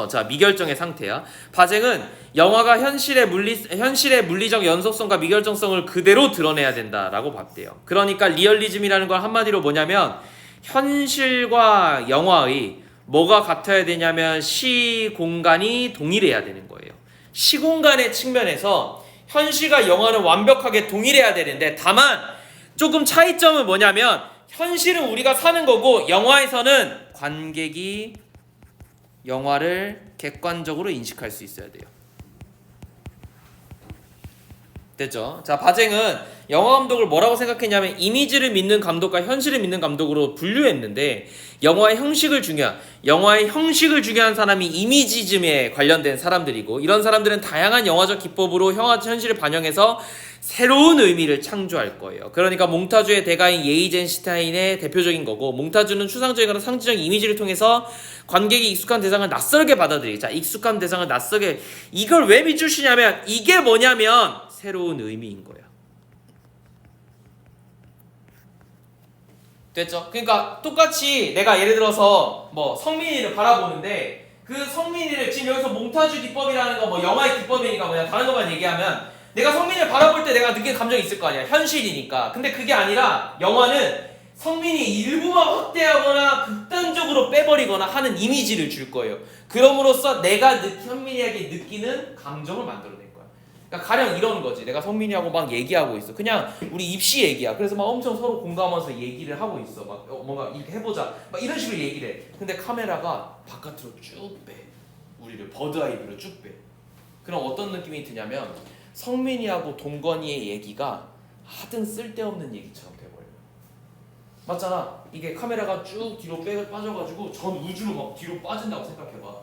자, 미결정의 상태야. 바쟁은 영화가 현실의 물리적 연속성과 미결정성을 그대로 드러내야 된다라고 봤대요. 그러니까 리얼리즘이라는 건 한마디로 뭐냐면 현실과 영화의 뭐가 같아야 되냐면 시공간이 동일해야 되는 거예요. 시공간의 측면에서 현실과 영화는 완벽하게 동일해야 되는데, 다만 조금 차이점은 뭐냐면 현실은 우리가 사는 거고 영화에서는 관객이 영화를 객관적으로 인식할 수 있어야 돼요. 됐죠? 자, 바쟁은 영화 감독을 뭐라고 생각했냐면 이미지를 믿는 감독과 현실을 믿는 감독으로 분류했는데, 영화의 형식을 중요한 사람이 이미지즘에 관련된 사람들이고, 이런 사람들은 다양한 영화적 기법으로 현실을 반영해서 새로운 의미를 창조할 거예요. 그러니까 몽타주의 대가인 예이젠슈타인의 대표적인 거고, 몽타주는 추상적이거나 상징적 이미지를 통해서 관객이 익숙한 대상을 낯설게 받아들이기. 자, 익숙한 대상을 낯설게, 이걸 왜 밑주시냐면 이게 뭐냐면 새로운 의미인 거야. 됐죠? 그러니까 똑같이 내가 예를 들어서 뭐 성민이를 바라보는데, 그 성민이를 지금 여기서 몽타주 기법이라는 거 뭐 영화의 기법이니까 뭐냐 다른 것만 얘기하면, 내가 성민이를 바라볼 때 내가 느끼는 감정이 있을 거 아니야. 현실이니까. 근데 그게 아니라 영화는 성민이 일부만 확대하거나 극단적으로 빼버리거나 하는 이미지를 줄 거예요. 그럼으로써 내가 현민이에게 느끼는 감정을 만들어낼 거야. 그러니까 가령 이런 거지. 내가 성민이하고 막 얘기하고 있어. 그냥 우리 입시 얘기야. 그래서 막 엄청 서로 공감하면서 얘기를 하고 있어. 막 뭔가 이렇게 해보자. 막 이런 식으로 얘기를 해. 근데 카메라가 바깥으로 쭉 빼. 우리를 버드아이뷰로 쭉 빼. 그럼 어떤 느낌이 드냐면 성민이하고 동건이의 얘기가 하등 쓸데없는 얘기처럼 돼버려요. 맞잖아. 이게 카메라가 쭉 뒤로 빠져가지고 전 우주로 막 뒤로 빠진다고 생각해봐.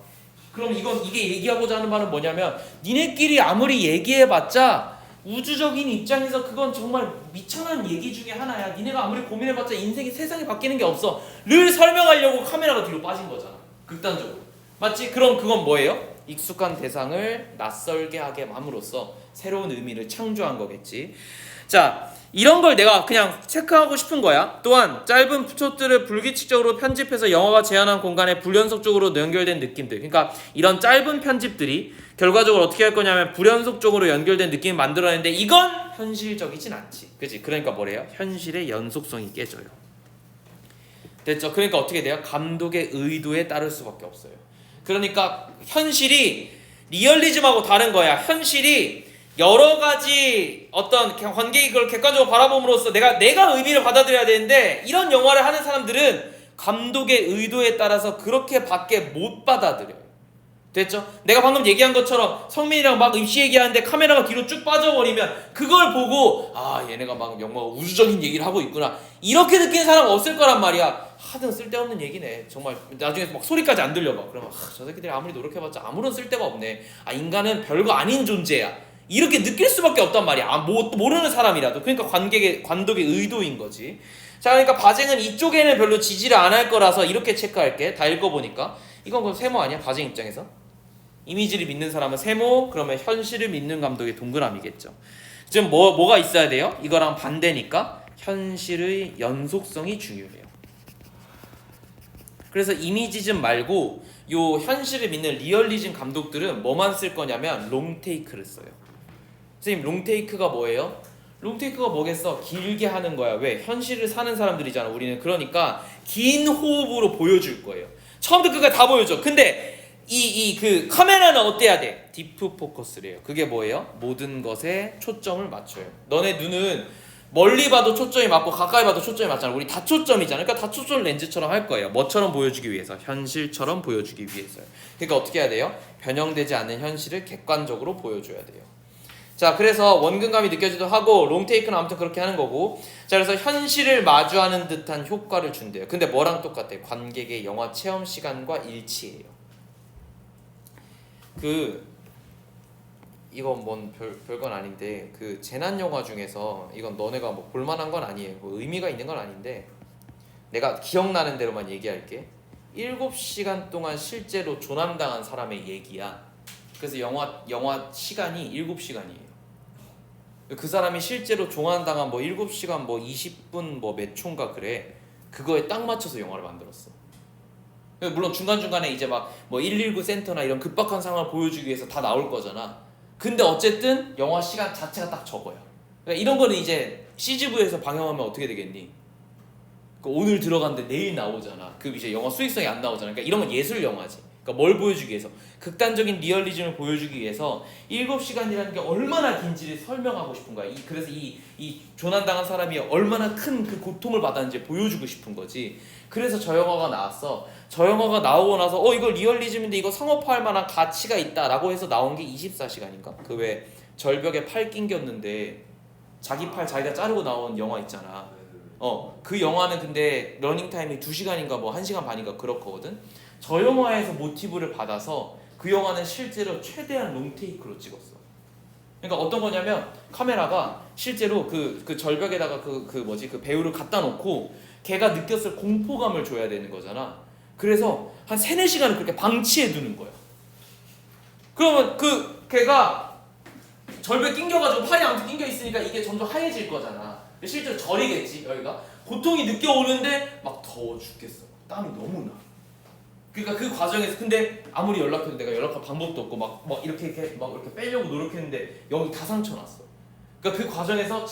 그럼 이게 얘기하고자 하는 말은 뭐냐면, 니네끼리 아무리 얘기해봤자 우주적인 입장에서 그건 정말 미천한 얘기 중에 하나야. 니네가 아무리 고민해봤자 세상이 바뀌는 게 없어 를 설명하려고 카메라가 뒤로 빠진 거잖아. 극단적으로. 맞지? 그럼 그건 뭐예요? 익숙한 대상을 낯설게 하게 함으로써 새로운 의미를 창조한 거겠지. 자, 이런 걸 내가 그냥 체크하고 싶은 거야. 또한 짧은 숏들을 불규칙적으로 편집해서 영화가 제한한 공간에 불연속적으로 연결된 느낌들. 그러니까 이런 짧은 편집들이 결과적으로 어떻게 할 거냐면 불연속적으로 연결된 느낌을 만들어내는데, 이건 현실적이진 않지. 그치? 그러니까 뭐래요? 현실의 연속성이 깨져요. 됐죠? 그러니까 어떻게 돼요? 감독의 의도에 따를 수밖에 없어요. 그러니까 현실이 리얼리즘하고 다른 거야. 현실이 여러 가지 어떤 관객이 그걸 객관적으로 바라봄으로써 내가 의미를 받아들여야 되는데, 이런 영화를 하는 사람들은 감독의 의도에 따라서 그렇게밖에 못 받아들여요. 됐죠? 내가 방금 얘기한 것처럼 성민이랑 막 입시 얘기하는데 카메라가 뒤로 쭉 빠져버리면 그걸 보고 얘네가 막 영화가 우주적인 얘기를 하고 있구나 이렇게 느끼는 사람 없을 거란 말이야. 하등 쓸데없는 얘기네. 정말 나중에 막 소리까지 안 들려봐. 그러면 저 새끼들이 아무리 노력해봤자 아무런 쓸데가 없네. 인간은 별거 아닌 존재야. 이렇게 느낄 수밖에 없단 말이야. 모르는 사람이라도. 그러니까 관독의 의도인 거지. 자, 그러니까 바쟁은 이쪽에는 별로 지지를 안 할 거라서 이렇게 체크할게. 다 읽어보니까 이건 그럼 세모 아니야? 바쟁 입장에서 이미지를 믿는 사람은 세모, 그러면 현실을 믿는 감독의 동그라미겠죠. 지금 뭐가 있어야 돼요? 이거랑 반대니까 현실의 연속성이 중요해요. 그래서 이미지즘 말고 요 현실을 믿는 리얼리즘 감독들은 뭐만 쓸 거냐면 롱테이크를 써요. 선생님, 롱테이크가 뭐예요? 롱테이크가 뭐겠어? 길게 하는 거야. 왜? 현실을 사는 사람들이잖아 우리는. 그러니까 긴 호흡으로 보여줄 거예요. 처음부터 끝까지 다 보여줘. 근데 그 카메라는 어때야 돼? 딥프 포커스래요. 그게 뭐예요? 모든 것에 초점을 맞춰요. 너네 눈은 멀리 봐도 초점이 맞고 가까이 봐도 초점이 맞잖아. 우리 다초점이잖아. 그러니까 다초점 렌즈처럼 할 거예요. 뭐처럼 보여주기 위해서? 현실처럼 보여주기 위해서요. 그러니까 어떻게 해야 돼요? 변형되지 않는 현실을 객관적으로 보여줘야 돼요. 자, 그래서 원근감이 느껴지기도 하고 롱테이크는 아무튼 그렇게 하는 거고. 자, 그래서 현실을 마주하는 듯한 효과를 준대요. 근데 뭐랑 똑같아요? 관객의 영화 체험 시간과 일치해요. 이건 뭔 별건 아닌데, 그 재난 영화 중에서 이건 너네가 뭐 볼만한 건 아니에요. 뭐 의미가 있는 건 아닌데 내가 기억나는 대로만 얘기할게. 7시간 동안 실제로 조난당한 사람의 얘기야. 그래서 영화 시간이 7시간이에요. 그 사람이 실제로 조난당한 뭐 7시간 뭐 20분 뭐 몇 초인가 그래. 그거에 딱 맞춰서 영화를 만들었어. 물론 중간중간에 이제 막 뭐 119 센터나 이런 급박한 상황을 보여주기 위해서 다 나올 거잖아. 근데 어쨌든 영화 시간 자체가 딱 적어요. 그러니까 이런 거는 이제 CGV에서 방영하면 어떻게 되겠니? 오늘 들어갔는데 내일 나오잖아. 그 이제 영화 수익성이 안 나오잖아. 그러니까 이런 건 예술 영화지. 그러니까 뭘 보여주기 위해서? 극단적인 리얼리즘을 보여주기 위해서 7시간이라는 게 얼마나 긴지를 설명하고 싶은 거야. 그래서 이 조난당한 사람이 얼마나 큰 그 고통을 받았는지 보여주고 싶은 거지. 그래서 저 영화가 나왔어. 저 영화가 나오고 나서 이거 리얼리즘인데 이거 상업화할 만한 가치가 있다라고 해서 나온 게 24시간인가? 그 왜 절벽에 팔 낑겼는데 자기 팔 자기가 자르고 나온 영화 있잖아. 그 영화는 근데 러닝타임이 2시간인가 뭐 1시간 반인가 그렇거든. 저 영화에서 모티브를 받아서 그 영화는 실제로 최대한 롱테이크로 찍었어. 그러니까 어떤 거냐면 카메라가 실제로 그 절벽에다가 그 배우를 갖다 놓고 걔가 느꼈을 공포감을 줘야 되는 거잖아. 그래서 한 3-4시간을 그렇게 방치해 두는 거야. 그러면 걔가 절벽에 낑겨가지고 팔이 아무튼 낑겨 있으니까 이게 점점 하얘질 거잖아. 실제로 절이겠지 여기가. 고통이 느껴오는데 막 더워 죽겠어. 땀이 너무 나. 그러니까 그 과정에서 근데 아무리 연락해도 내가 연락할 방법도 없고 막 이렇게 빼려고 노력했는데 여기 다 상처 났어. 그러니까 그 과정에서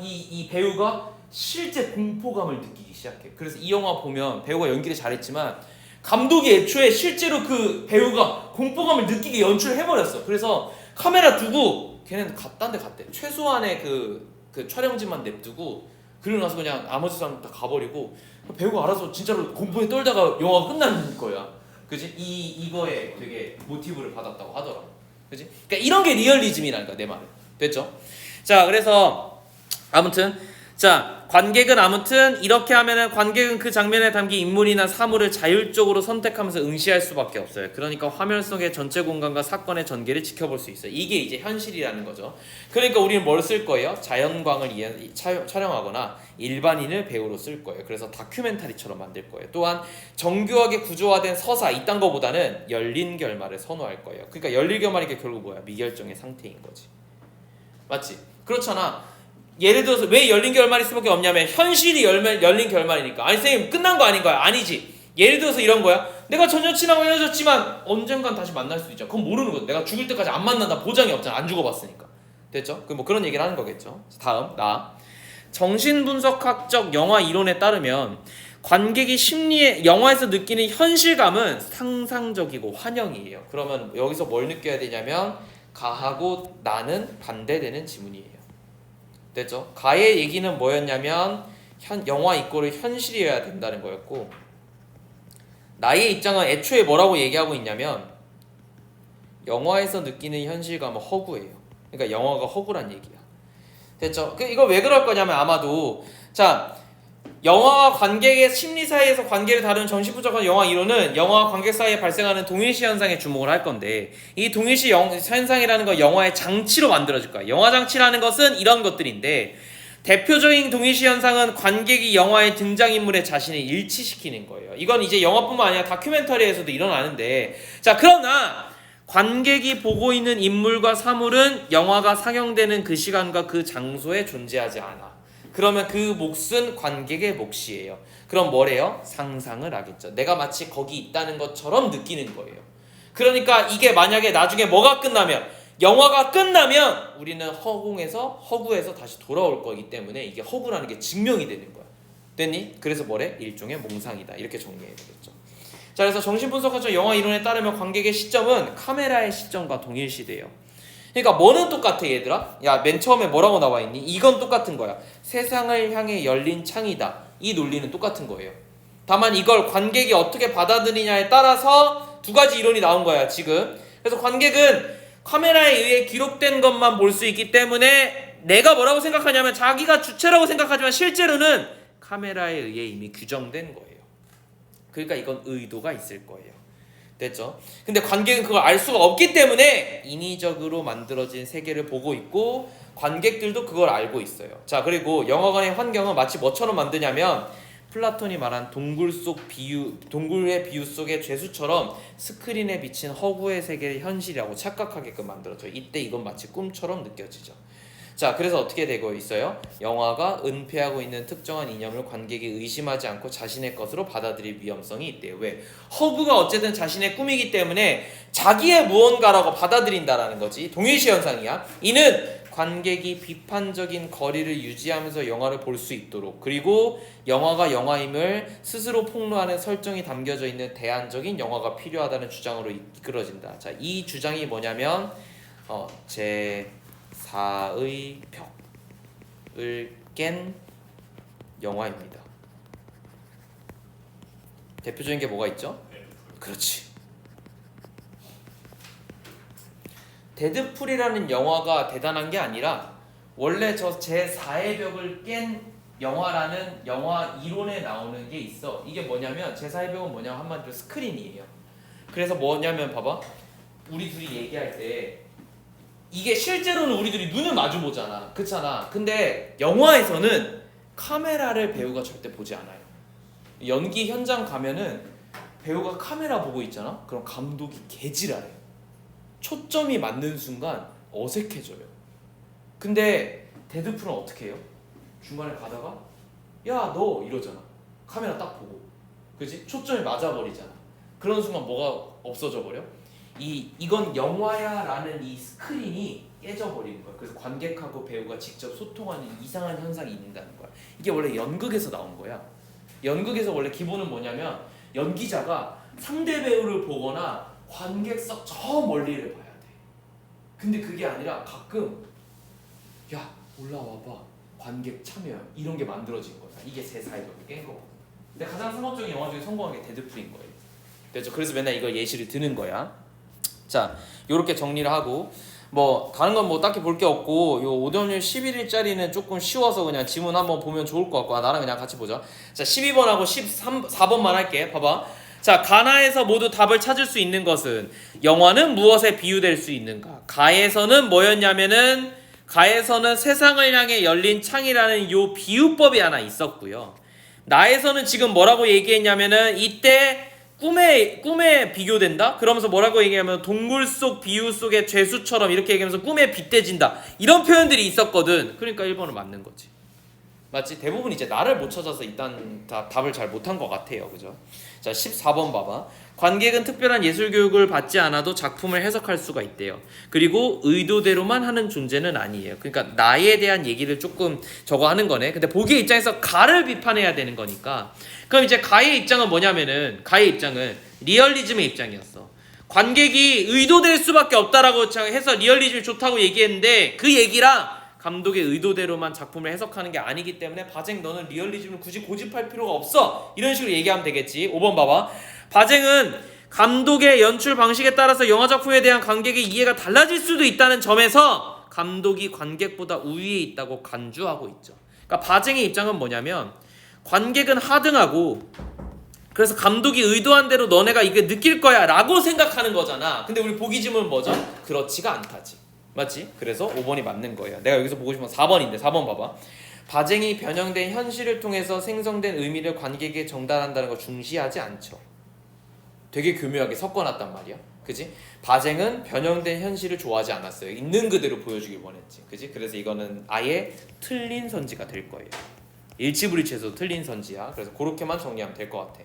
이 배우가 실제 공포감을 느끼기 시작해. 그래서 이 영화 보면 배우가 연기를 잘했지만 감독이 애초에 실제로 그 배우가 공포감을 느끼게 연출해버렸어. 그래서 카메라 두고 걔네는 딴 데 갔대. 최소한의 그 촬영지만 냅두고 그러고 나서 그냥 나머지 사람 다 가버리고 배우가 알아서 진짜로 공포에 떨다가 영화가 끝나는 거야. 그지? 이거에 되게 모티브를 받았다고 하더라고. 그지? 그러니까 이런 게 리얼리즘이라니까 내 말은. 됐죠? 자, 그래서 아무튼 관객은 아무튼 이렇게 하면은 관객은 그 장면에 담긴 인물이나 사물을 자율적으로 선택하면서 응시할 수밖에 없어요. 그러니까 화면 속의 전체 공간과 사건의 전개를 지켜볼 수 있어요. 이게 이제 현실이라는 거죠. 그러니까 우리는 뭘 쓸 거예요? 자연광을 촬영하거나 일반인을 배우로 쓸 거예요. 그래서 다큐멘터리처럼 만들 거예요. 또한 정교하게 구조화된 서사 이딴 거보다는 열린 결말을 선호할 거예요. 그러니까 열린 결말이 결국 뭐야? 미결정의 상태인 거지. 맞지? 그렇잖아. 예를 들어서 왜 열린 결말일 수밖에 없냐면 현실이 열린 결말이니까. 아니 선생님 끝난 거 아닌가요? 아니지. 예를 들어서 이런 거야. 내가 전 여친하고 헤어졌지만 언젠간 다시 만날 수도 있잖아. 그건 모르는 거야. 내가 죽을 때까지 안 만난다 보장이 없잖아. 안 죽어봤으니까. 됐죠? 뭐 그런 얘기를 하는 거겠죠. 다음 정신분석학적 영화 이론에 따르면 관객이 영화에서 느끼는 현실감은 상상적이고 환영이에요. 그러면 여기서 뭘 느껴야 되냐면 가하고 나는 반대되는 지문이에요. 됐죠? 가의 얘기는 뭐였냐면 영화 이꼴을 현실이어야 된다는 거였고 나의 입장은 애초에 뭐라고 얘기하고 있냐면 영화에서 느끼는 현실감은 허구예요. 그러니까 영화가 허구란 얘기야. 됐죠? 이거 왜 그럴 거냐면 아마도 영화와 관객의 심리 사이에서 관계를 다루는 정신분석학 영화 이론은 영화와 관객 사이에 발생하는 동일시 현상에 주목을 할 건데 이 동일시 현상이라는 건 영화의 장치로 만들어질 거야. 영화 장치라는 것은 이런 것들인데 대표적인 동일시 현상은 관객이 영화의 등장인물의 자신을 일치시키는 거예요. 이건 이제 영화뿐만 아니라 다큐멘터리에서도 일어나는데 그러나 관객이 보고 있는 인물과 사물은 영화가 상영되는 그 시간과 그 장소에 존재하지 않아. 그러면 그 몫은 관객의 몫이에요. 그럼 뭐래요? 상상을 하겠죠. 내가 마치 거기 있다는 것처럼 느끼는 거예요. 그러니까 이게 만약에 나중에 영화가 끝나면 우리는 허구에서 다시 돌아올 거기 때문에 이게 허구라는 게 증명이 되는 거야. 됐니? 그래서 뭐래? 일종의 몽상이다. 이렇게 정리해야 되겠죠. 자, 그래서 정신분석학적 영화 이론에 따르면 관객의 시점은 카메라의 시점과 동일시돼요. 그러니까 뭐는 똑같아 얘들아? 야, 맨 처음에 뭐라고 나와 있니? 이건 똑같은 거야. 세상을 향해 열린 창이다. 이 논리는 똑같은 거예요. 다만 이걸 관객이 어떻게 받아들이냐에 따라서 두 가지 이론이 나온 거야 지금. 그래서 관객은 카메라에 의해 기록된 것만 볼 수 있기 때문에 내가 뭐라고 생각하냐면 자기가 주체라고 생각하지만 실제로는 카메라에 의해 이미 규정된 거예요. 그러니까 이건 의도가 있을 거예요. 됐죠? 근데 관객은 그걸 알 수가 없기 때문에 인위적으로 만들어진 세계를 보고 있고 관객들도 그걸 알고 있어요. 자, 그리고 영화관의 환경은 마치 뭐처럼 만드냐면 플라톤이 말한 동굴의 비유 속의 죄수처럼 스크린에 비친 허구의 세계를 현실이라고 착각하게끔 만들어져요. 이때 이건 마치 꿈처럼 느껴지죠. 자, 그래서 어떻게 되고 있어요? 영화가 은폐하고 있는 특정한 이념을 관객이 의심하지 않고 자신의 것으로 받아들일 위험성이 있대요. 왜? 허브가 어쨌든 자신의 꿈이기 때문에 자기의 무언가라고 받아들인다라는 거지. 동일시 현상이야. 이는 관객이 비판적인 거리를 유지하면서 영화를 볼 수 있도록, 그리고 영화가 영화임을 스스로 폭로하는 설정이 담겨져 있는 대안적인 영화가 필요하다는 주장으로 이끌어진다. 자, 이 주장이 뭐냐면 제4의 벽을 깬 영화입니다. 대표적인 게 뭐가 있죠? 그렇지. 데드풀이라는 영화가 대단한 게 아니라 원래 저 제4의 벽을 깬 영화라는 영화 이론에 나오는 게 있어. 이게 뭐냐면 제4의 벽은 뭐냐면 한마디로 스크린이에요. 그래서 뭐냐면 봐봐. 우리 둘이 얘기할 때 이게 실제로는 우리 둘이 눈을 마주 보잖아. 그렇잖아. 근데 영화에서는 카메라를 배우가 절대 보지 않아요. 연기 현장 가면은 배우가 카메라 보고 있잖아. 그럼 감독이 개지랄해. 초점이 맞는 순간 어색해져요. 근데 데드풀은 어떻게 해요? 중간에 가다가 야 너 이러잖아. 카메라 딱 보고, 그지? 초점이 맞아버리잖아. 그런 순간 뭐가 없어져 버려? 이건 영화야 라는 이 스크린이 깨져버리는 거야. 그래서 관객하고 배우가 직접 소통하는 이상한 현상이 있는다는 거야. 이게 원래 연극에서 나온 거야. 연극에서 원래 기본은 뭐냐면 연기자가 상대 배우를 보거나 관객석 저 멀리를 봐야 돼. 근데 그게 아니라 가끔 야 올라와봐 관객 참여 이런 게 만들어진 거야. 이게 제4의 벽을 깬 거거든. 근데 가장 상업적인 영화 중에 성공한 게 데드풀인 거예요. 그래서 맨날 이걸 예시를 드는 거야. 자, 요렇게 정리를 하고 뭐 다른 건 뭐 딱히 볼 게 없고 요 오전일 11일짜리는 조금 쉬워서 그냥 지문 한번 보면 좋을 것 같고 나랑 그냥 같이 보자. 자, 12번하고 4번만 할게. 봐봐. 자, 가나에서 모두 답을 찾을 수 있는 것은 영화는 무엇에 비유될 수 있는가? 가에서는 뭐였냐면은 가에서는 세상을 향해 열린 창이라는 요 비유법이 하나 있었고요. 나에서는 지금 뭐라고 얘기했냐면은 이때 꿈에 비교된다? 그러면서 뭐라고 얘기하면 동굴 속 비유 속의 죄수처럼 이렇게 얘기하면서 꿈에 빗대진다. 이런 표현들이 있었거든. 그러니까 1번은 맞는 거지. 맞지? 대부분 이제 나를 못 찾아서 일단 답을 잘 못한 것 같아요. 그죠? 자, 14번 봐봐. 관객은 특별한 예술 교육을 받지 않아도 작품을 해석할 수가 있대요. 그리고 의도대로만 하는 존재는 아니에요. 그러니까 나에 대한 얘기를 조금 저거 하는 거네. 근데 보기의 입장에서 가를 비판해야 되는 거니까. 그럼 이제 가의 입장은 뭐냐면은 가의 입장은 리얼리즘의 입장이었어. 관객이 의도될 수밖에 없다라고 해서 리얼리즘이 좋다고 얘기했는데 그 얘기랑 감독의 의도대로만 작품을 해석하는 게 아니기 때문에 바쟁 너는 리얼리즘을 굳이 고집할 필요가 없어. 이런 식으로 얘기하면 되겠지. 5번 봐봐. 바쟁은 감독의 연출 방식에 따라서 영화 작품에 대한 관객의 이해가 달라질 수도 있다는 점에서 감독이 관객보다 우위에 있다고 간주하고 있죠. 그러니까 바쟁의 입장은 뭐냐면 관객은 하등하고 그래서 감독이 의도한 대로 너네가 이게 느낄 거야 라고 생각하는 거잖아. 근데 우리 보기 질문은 뭐죠? 그렇지가 않다지. 맞지? 그래서 5번이 맞는 거예요. 내가 여기서 보고 싶은 건 4번인데 4번 봐봐. 바쟁이 변형된 현실을 통해서 생성된 의미를 관객에게 전달한다는 거 중시하지 않죠. 되게 교묘하게 섞어놨단 말이야. 그지? 바쟁은 변형된 현실을 좋아하지 않았어요. 있는 그대로 보여주길 원했지. 그지? 그래서 이거는 아예 틀린 선지가 될 거예요. 일치불이치에서도 틀린 선지야. 그래서 그렇게만 정리하면 될 것 같아.